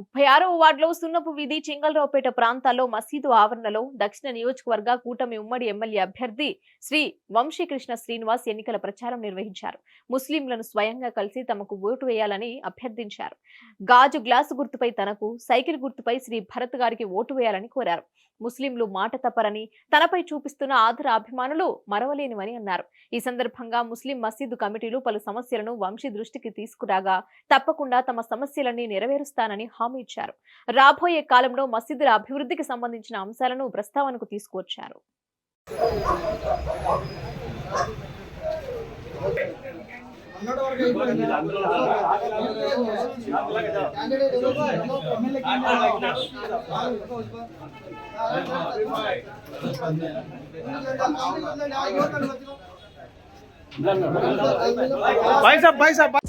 36వ వార్డులో సున్నపు వీధి చింగల్రావుపేట ప్రాంతాల్లో మసీదు ఆవరణలో దక్షిణ నియోజకవర్గ కూటమి ఉమ్మడి ఎమ్మెల్యే అభ్యర్థి శ్రీ వంశీకృష్ణ శ్రీనివాస్ ఎన్నికల ప్రచారం నిర్వహించారు. ముస్లింలను స్వయంగా కలిసి తమకు ఓటు వేయాలని అభ్యర్థించారు. గాజు గ్లాసు గుర్తుపై తనకు, సైకిల్ గుర్తుపై శ్రీ భరత్ గారికి ఓటు వేయాలని కోరారు. ముస్లింలు మాట తప్పరని, తనపై చూపిస్తున్న ఆదర అభిమానులు మరవలేనివని అన్నారు. ఈ సందర్భంగా ముస్లిం మసీదు కమిటీలు పలు సమస్యలను వంశీ దృష్టికి తీసుకురాగా తప్పకుండా తమ సమస్యలన్నీ నెరవేరుస్తానని హామీ ఇచ్చారు. రాబోయే కాలంలో మసీదుల అభివృద్ధికి సంబంధించిన అంశాలను ప్రస్తావనకు తీసుకువచ్చారు. भाई साहब